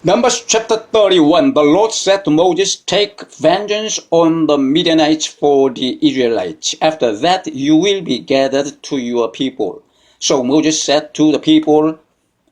Numbers chapter 31. The Lord said to Moses, "Take vengeance on the Midianites for the Israelites. After that you will be gathered to your people." So Moses said to the people,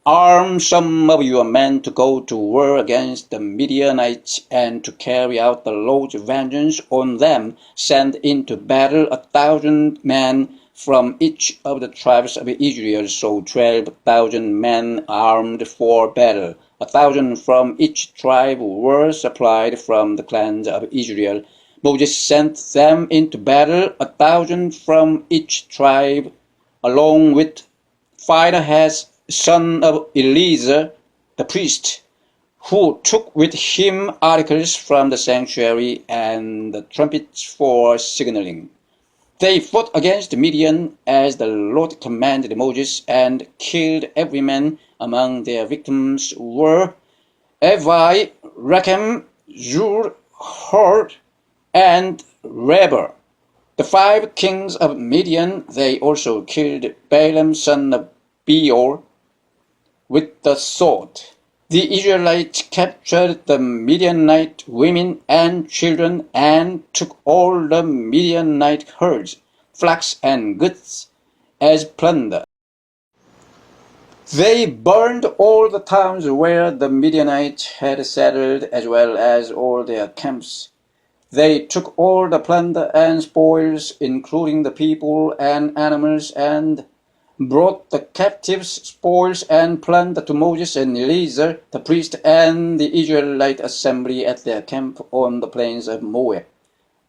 "Arm some of your men to go to war against the Midianites and to carry out the Lord's vengeance on them. Send into battle 1,000 men from each of the tribes of Israel." So 12,000 men armed for battle. 1,000 from each tribe were supplied from the clans of Israel. Moses sent them into battle, 1,000 from each tribe, along with Phinehas, son of Eleazar, the priest, who took with him articles from the sanctuary and the trumpets for signaling. They fought against Midian as the Lord commanded Moses, and killed every man. Among their victims were Evi, Rechem, Zur, Hur, and Reber, the 5 kings of Midian. They also killed Balaam, son of Beor, with the sword. The Israelites captured the Midianite women and children and took all the Midianite herds, flocks, and goods as plunder. They burned all the towns where the Midianites had settled, as well as all their camps. They took all the plunder and spoils, including the people and animals, and brought the captives' spoils and plunder to Moses and Eleazar, the priest, and the Israelite assembly at their camp on the plains of Moab,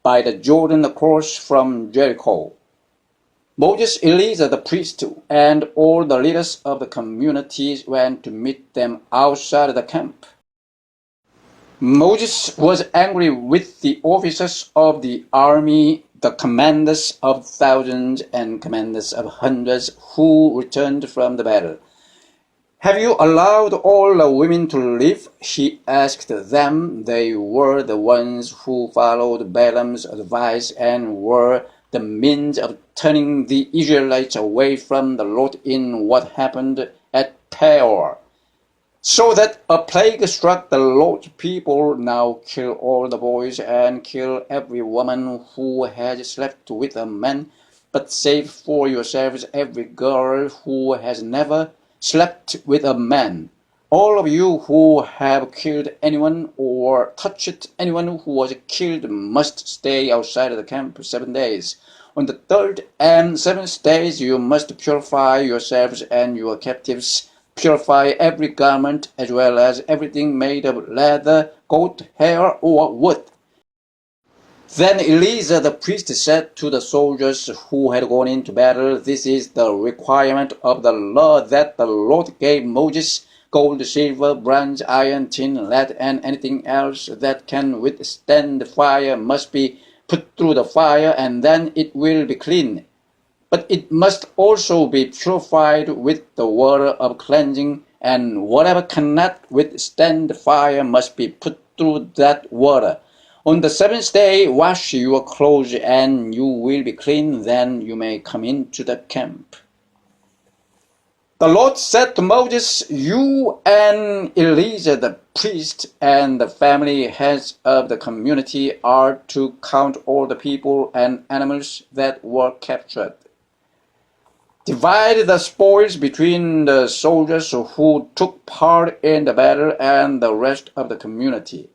by the Jordan across from Jericho. Moses, Eleazar the priest, and all the leaders of the communities went to meet them outside the camp. Moses was angry with the officers of the army, the commanders of thousands and commanders of hundreds who returned from the battle. "Have you allowed all the women to live?" he asked them. They were the ones who followed Balaam's advice and were the means of turning the Israelites away from the Lord in what happened at Peor. So that a plague struck the Lord's people. "Now kill all the boys and kill every woman who has slept with a man, but save for yourselves every girl who has never slept with a man. All of you who have killed anyone or touched anyone who was killed must stay outside the camp 7 days. On the 3rd and 7th days you must purify yourselves and your captives. Purify every garment as well as everything made of leather, goat hair, or wood." Then Eleazar the priest said to the soldiers who had gone into battle, "This is the requirement of the law that the Lord gave Moses. Gold, silver, bronze, iron, tin, lead, and anything else that can withstand fire must be put through the fire, and then it will be clean. But it must also be purified with the water of cleansing, and whatever cannot withstand fire must be put through that water. On the 7th day wash your clothes, and you will be clean. Then you may come into the camp." The Lord said to Moses, "You and Eleazar the priest and the family heads of the community are to count all the people and animals that were captured. Divide the spoils between the soldiers who took part in the battle and the rest of the community.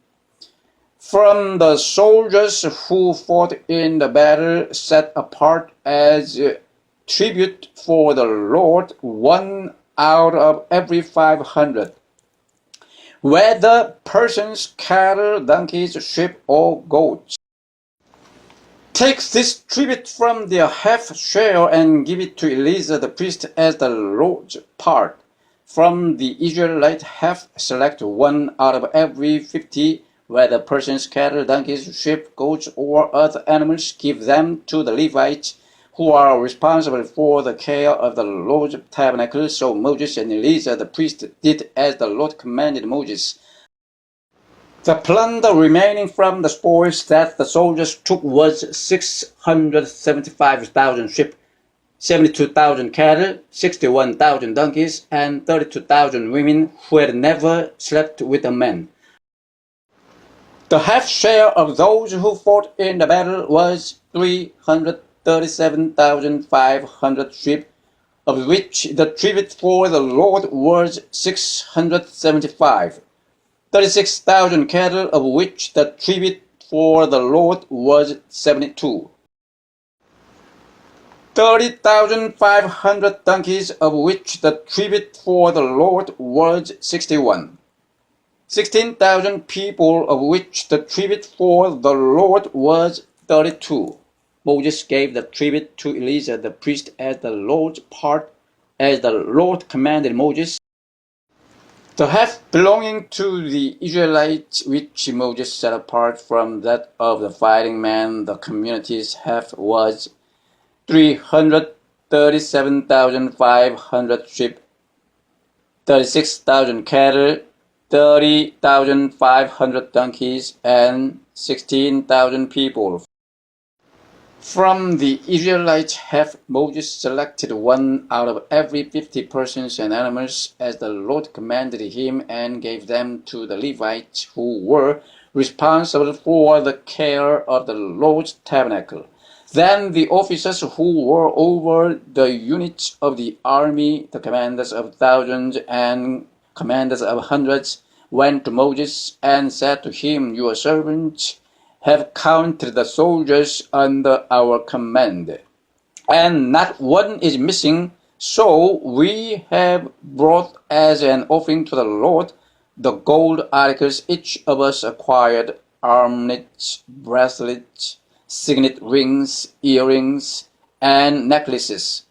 From the soldiers who fought in the battle, set apart as tribute for the Lord 1 out of every 500, whether persons, cattle, donkeys, sheep, or goats. Take this tribute from their half share and give it to Eleazar the priest as the Lord's part. From the Israelite half, select 1 out of every 50, whether persons, cattle, donkeys, sheep, goats, or other animals. Give them to the Levites, who are responsible for the care of the Lord's tabernacle." So Moses and Eleazar the priest did as the Lord commanded Moses. The plunder remaining from the spoils that the soldiers took was 675,000 sheep, 72,000 cattle, 61,000 donkeys, and 32,000 women who had never slept with a man. The half share of those who fought in the battle was 337,500 sheep, of which the tribute for the Lord was 675. 36,000 cattle, of which the tribute for the Lord was 72. 30,500 donkeys, of which the tribute for the Lord was 61. 16,000 people, of which the tribute for the Lord was 32. Moses gave the tribute to Eleazar the priest as the Lord's part, as the Lord commanded Moses. The half belonging to the Israelites, which Moses set apart from that of the fighting men, the community's half, was 337,500 sheep, 36,000 cattle, 30,500 donkeys, and 16,000 people. From the Israelites' half, Moses selected one out of every 50 persons and animals, as the Lord commanded him, and gave them to the Levites, who were responsible for the care of the Lord's tabernacle. Then the officers who were over the units of the army, the commanders of thousands and commanders of hundreds, went to Moses and said to him, "Your servants have counted the soldiers under our command, and not one is missing. So we have brought as an offering to the Lord the gold articles each of us acquired, armlets, bracelets, signet rings, earrings, and necklaces,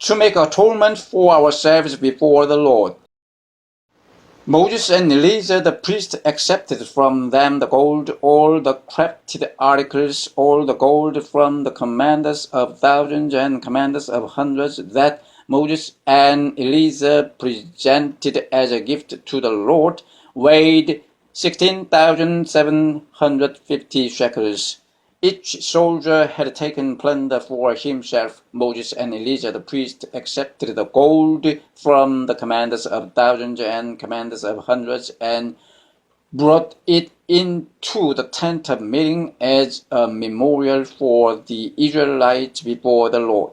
to make atonement for ourselves before the Lord." Moses and Eleazar the priest accepted from them the gold, all the crafted articles, all the gold from the commanders of thousands and commanders of hundreds, that Moses and Eleazar presented as a gift to the Lord, weighed 16,750 shekels. Each soldier had taken plunder for himself. Moses and Eleazar the priest accepted the gold from the commanders of thousands and commanders of hundreds, and brought it into the tent of meeting as a memorial for the Israelites before the Lord.